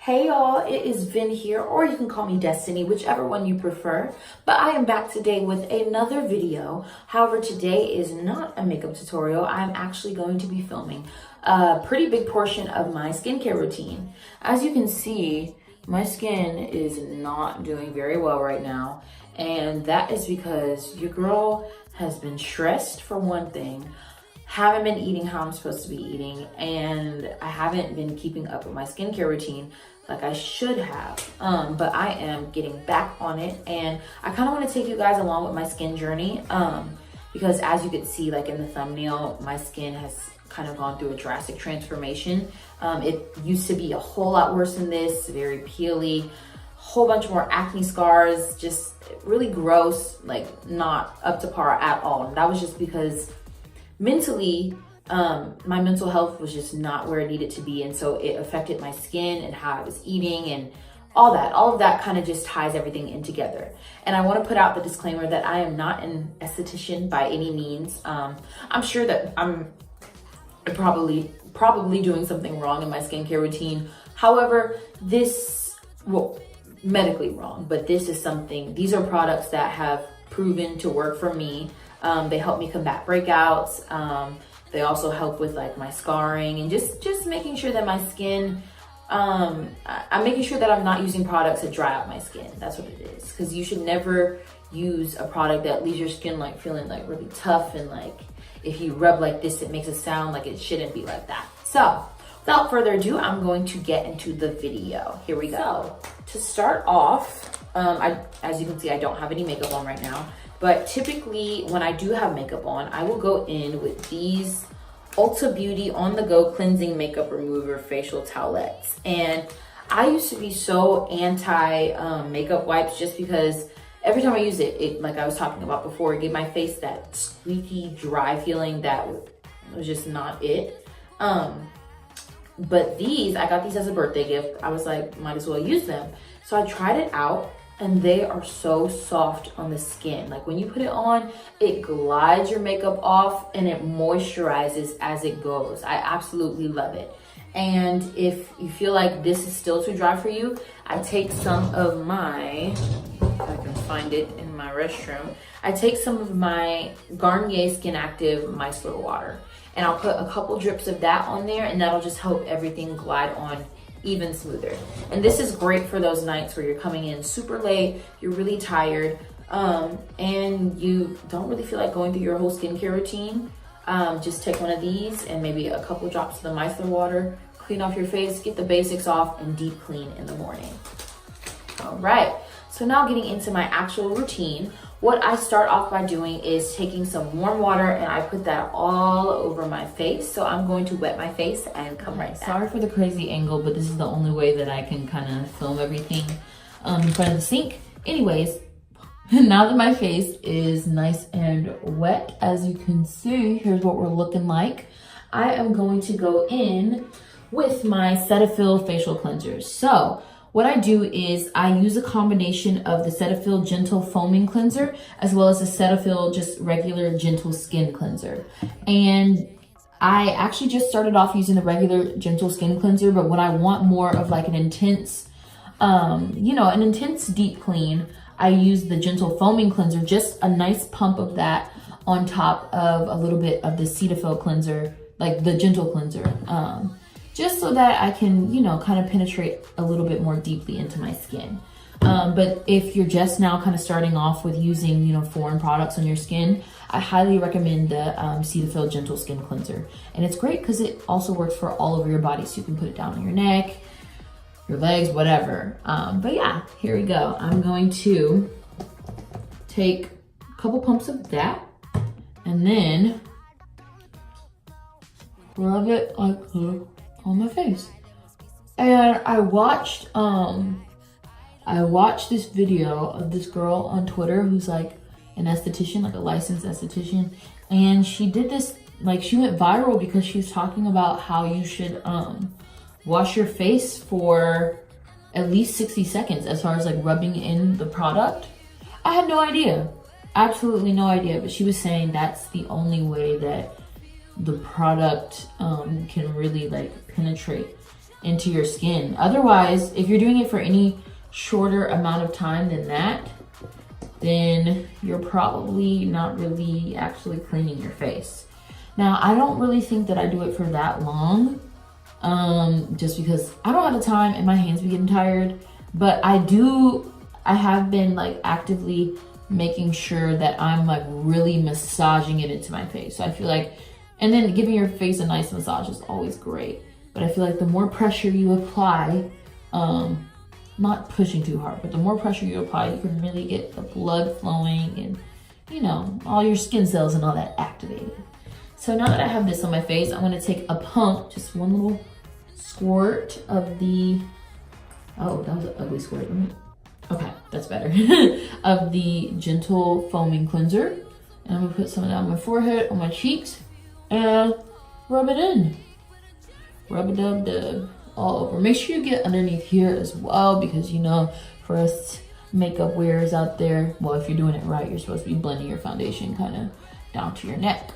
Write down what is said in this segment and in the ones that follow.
Hey y'all, it is Vin here, or you can call me Destiny, whichever one you prefer. But I am back today with another video. However, today is not a makeup tutorial. I'm actually going to be filming a pretty big portion of my skincare routine. As you can see, my skin is not doing very well right now. And that is because your girl has been stressed for one thing, haven't been eating how I'm supposed to be eating, and I haven't been keeping up with my skincare routine like I should have. But I am getting back on it, and I kind of want to take you guys along with my skin journey because as you can see, like in the thumbnail, my skin has kind of gone through a drastic transformation. It used to be a whole lot worse than this, very peely, whole bunch more acne scars, just really gross, like not up to par at all. And that was just because mentally, my mental health was just not where it needed to be. And so it affected my skin and how I was eating and all of that kind of just ties everything in together. And I want to put out the disclaimer that I am not an esthetician by any means. I'm sure that I'm probably doing something wrong in my skincare routine. However, medically wrong, but these are products that have proven to work for me. They help me combat breakouts. They also help with like my scarring and just making sure that my skin, I'm making sure that I'm not using products that dry out my skin. That's what it is. Because you should never use a product that leaves your skin like feeling like really tough, and like if you rub like this, it makes a sound. Like it shouldn't be like that. So without further ado, I'm going to get into the video. Here we go. So to start off, as you can see, I don't have any makeup on right now. But typically when I do have makeup on, I will go in with these Ulta Beauty On The Go Cleansing Makeup Remover Facial Towelettes. And I used to be so anti makeup wipes just because every time I use it, like I was talking about before, it gave my face that squeaky, dry feeling that was just not it. But I got these as a birthday gift. I was like, might as well use them. So I tried it out. And they are so soft on the skin. Like when you put it on, it glides your makeup off and it moisturizes as it goes. I absolutely love it. And if you feel like this is still too dry for you, I take some of my, if I can find it in my restroom, I take some of my Garnier Skin Active Micellar water. And I'll put a couple drips of that on there, and that'll just help everything glide on even smoother. And this is great for those nights where you're coming in super late, you're really tired, and you don't really feel like going through your whole skincare routine. Just take one of these and maybe a couple drops of the micellar water, clean off your face, get the basics off, and deep clean in the morning. All right, so now getting into my actual routine. What I start off by doing is taking some warm water and I put that all over my face. So I'm going to wet my face and come right back. Sorry for the crazy angle, but this is the only way that I can kind of film everything in front of the sink. Anyways, now that my face is nice and wet, as you can see, here's what we're looking like. I am going to go in with my Cetaphil facial cleanser. So what I do is I use a combination of the Cetaphil Gentle Foaming Cleanser as well as the Cetaphil just regular Gentle Skin Cleanser. And I actually just started off using the regular Gentle Skin Cleanser, but when I want more of like an intense, an intense deep clean, I use the Gentle Foaming Cleanser, just a nice pump of that on top of a little bit of the Cetaphil cleanser, like the Gentle Cleanser. Just so that I can, kind of penetrate a little bit more deeply into my skin. But if you're just now kind of starting off with using, foreign products on your skin, I highly recommend the Cetaphil Gentle Skin Cleanser. And it's great because it also works for all over your body. So you can put it down on your neck, your legs, whatever. But yeah, here we go. I'm going to take a couple pumps of that and then rub it like on my face. And I watched this video of this girl on Twitter who's like an esthetician, like a licensed esthetician, and she did this, like she went viral because she was talking about how you should wash your face for at least 60 seconds as far as like rubbing in the product. I had no idea, absolutely no idea, but she was saying that's the only way that the product can really like penetrate into your skin. Otherwise, if you're doing it for any shorter amount of time than that, then you're probably not really actually cleaning your face. Now, I don't really think that I do it for that long, just because I don't have the time and my hands be getting tired. But I have been like actively making sure that I'm like really massaging it into my face. So I feel like, and then giving your face a nice massage is always great. But I feel like the more pressure you apply, not pushing too hard, but the more pressure you apply, you can really get the blood flowing and, you know, all your skin cells and all that activated. So now that I have this on my face, I'm gonna take a pump, just one little squirt of the, oh, that was an ugly squirt. Okay, that's better. Of the Gentle Foaming Cleanser. And I'm gonna put some of that on my forehead, on my cheeks, and rub it in. Rub-a-dub-dub all over. Make sure you get underneath here as well, because you know, for us makeup wearers out there, well, if you're doing it right, you're supposed to be blending your foundation kind of down to your neck.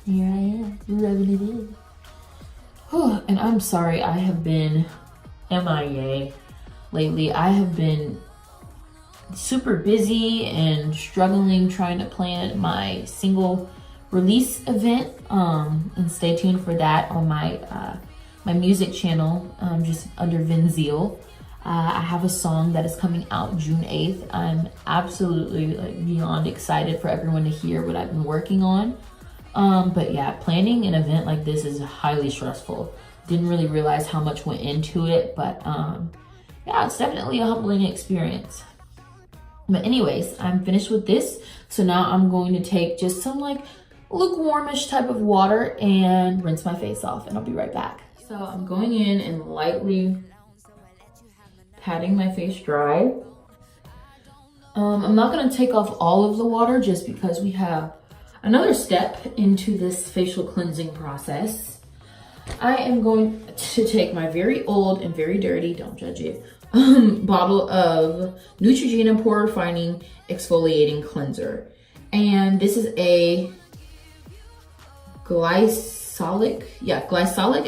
Here I am, rubbing it in. Oh, and I'm sorry, I have been MIA lately. I have been super busy and struggling trying to plan my single release event, and stay tuned for that on my my music channel, just under Vinzeal. I have a song that is coming out June 8th. I'm absolutely like beyond excited for everyone to hear what I've been working on. But yeah, planning an event like this is highly stressful. Didn't really realize how much went into it, but yeah, it's definitely a humbling experience. But anyways, I'm finished with this. So now I'm going to take just some like lukewarmish type of water and rinse my face off, and I'll be right back. So I'm going in and lightly patting my face dry. I'm not gonna take off all of the water just because we have another step into this facial cleansing process. I am going to take my very old and very dirty, don't judge it, bottle of Neutrogena Purifying Exfoliating Cleanser. And this is a glycolic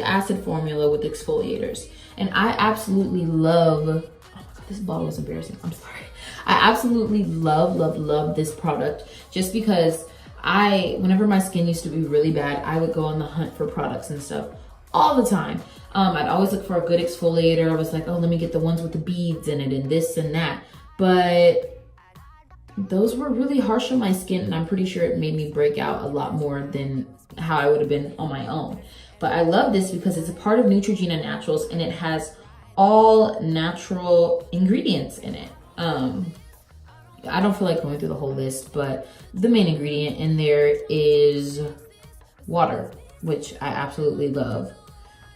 acid formula with exfoliators. And I absolutely love, oh my God, this bottle is embarrassing, I'm sorry. I absolutely love this product, just because whenever my skin used to be really bad, I would go on the hunt for products and stuff all the time. I'd always look for a good exfoliator. I was like, oh, let me get the ones with the beads in it and this and that. But those were really harsh on my skin, and I'm pretty sure it made me break out a lot more than how I would have been on my own. But I love this because it's a part of Neutrogena Naturals, and it has all natural ingredients in it. I don't feel like going through the whole list, but the main ingredient in there is water, which I absolutely love.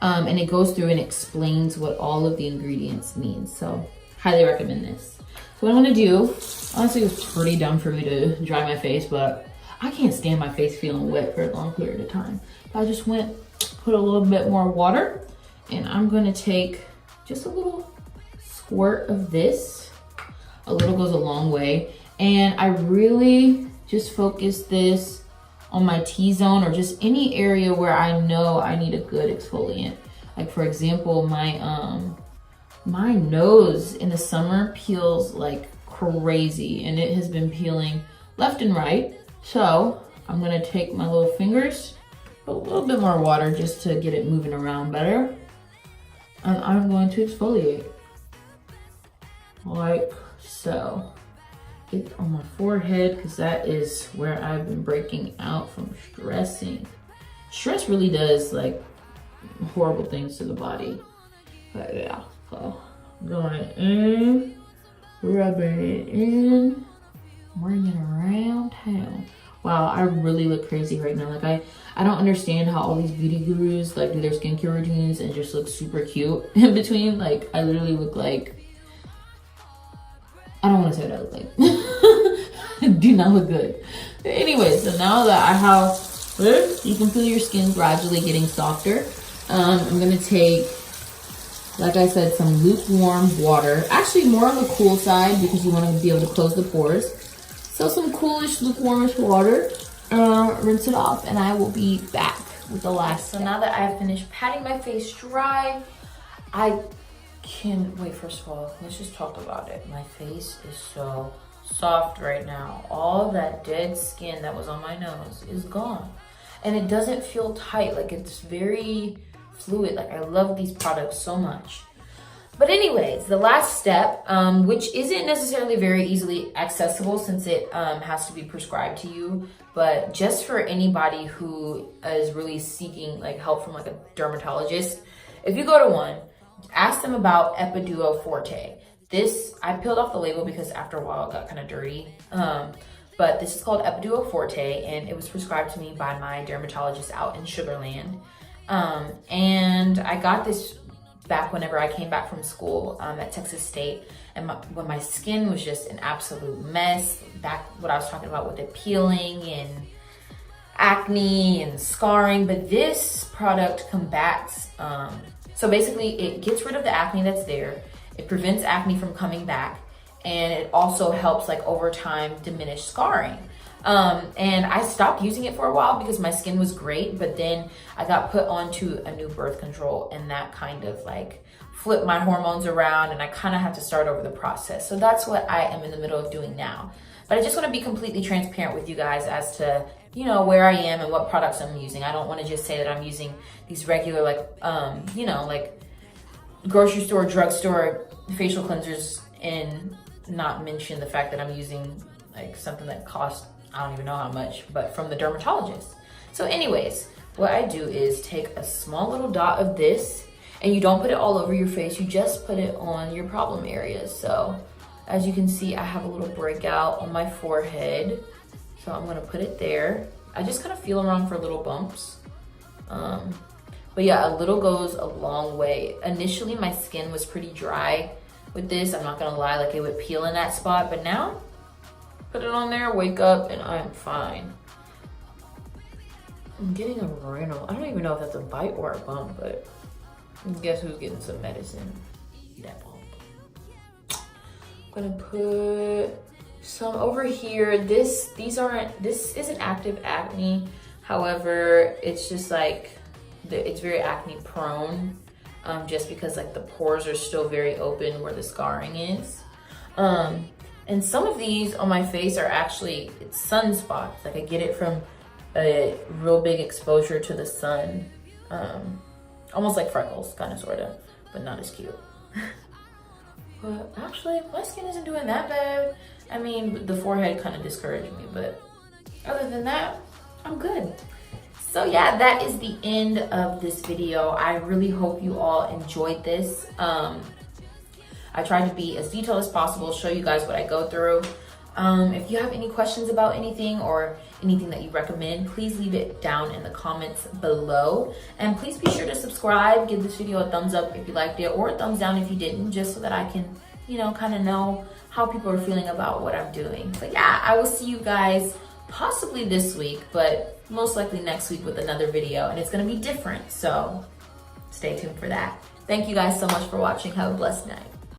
And it goes through and explains what all of the ingredients mean. So highly recommend this. So what I'm gonna do, honestly, it was pretty dumb for me to dry my face, but I can't stand my face feeling wet for a long period of time. I just put a little bit more water, and I'm gonna take just a little squirt of this. A little goes a long way. And I really just focus this on my T-zone, or just any area where I know I need a good exfoliant. Like for example, my nose in the summer peels like crazy, and it has been peeling left and right. So I'm gonna take my little fingers, put a little bit more water just to get it moving around better. And I'm going to exfoliate. Like so. Get on my forehead, because that is where I've been breaking out from stressing. Stress really does like horrible things to the body. But yeah, so going in, rubbing it in, bringing it around town. Wow, I really look crazy right now. Like I don't understand how all these beauty gurus like do their skincare routines and just look super cute in between. Like I literally look like, I don't want to say what I look like. Do not look good. But anyway, so now that I have this, you can feel your skin gradually getting softer. I'm gonna take, like I said, some lukewarm water. Actually more on the cool side, because you want to be able to close the pores. So some coolish, lukewarmish water. Rinse it off, and I will be back. with the last. So now that I have finished patting my face dry, I can, wait, first of all, let's just talk about it. My face is so soft right now. All that dead skin that was on my nose is gone. And it doesn't feel tight, like it's very fluid. Like I love these products so much. But anyways, the last step, which isn't necessarily very easily accessible since it has to be prescribed to you, but just for anybody who is really seeking like help from like a dermatologist, if you go to one, ask them about Epiduro Forte. This, I peeled off the label because after a while it got kind of dirty. But this is called Epiduro Forte, and it was prescribed to me by my dermatologist out in Sugar Land. And I got this back whenever I came back from school at Texas State, and when my skin was just an absolute mess, back what I was talking about with the peeling and acne and scarring. But this product combats, so basically it gets rid of the acne that's there, it prevents acne from coming back, and it also helps like over time diminish scarring. And I stopped using it for a while because my skin was great, but then I got put onto a new birth control, and that kind of like flipped my hormones around, and I kind of had to start over the process. So that's what I am in the middle of doing now. But I just want to be completely transparent with you guys as to, you know, where I am and what products I'm using. I don't want to just say that I'm using these regular like, you know, like grocery store, drugstore facial cleansers and not mention the fact that I'm using like something that costs, I don't even know how much, but from the dermatologist. So anyways, what I do is take a small little dot of this, and you don't put it all over your face, you just put it on your problem areas. So as you can see, I have a little breakout on my forehead. So I'm gonna put it there. I just kind of feel around for little bumps. But yeah, a little goes a long way. Initially, my skin was pretty dry with this, I'm not gonna lie, like it would peel in that spot, but now, put it on there, wake up, and I'm fine. I'm getting a rhino. I don't even know if that's a bite or a bump, but guess who's getting some medicine? That bump. I'm gonna put some over here. This isn't active acne. However, it's just like, it's very acne prone, just because like the pores are still very open where the scarring is. And some of these on my face are actually, it's sunspots. Like I get it from a real big exposure to the sun. Almost like freckles, kind of, sort of, but not as cute. But actually, my skin isn't doing that bad. I mean, the forehead kind of discouraged me, but other than that, I'm good. So yeah, that is the end of this video. I really hope you all enjoyed this. I tried to be as detailed as possible, show you guys what I go through. If you have any questions about anything or anything that you recommend, please leave it down in the comments below. And please be sure to subscribe, give this video a thumbs up if you liked it, or a thumbs down if you didn't, just so that I can, you know, kind of know how people are feeling about what I'm doing. But yeah, I will see you guys possibly this week, but most likely next week with another video, and it's gonna be different, so stay tuned for that. Thank you guys so much for watching. Have a blessed night.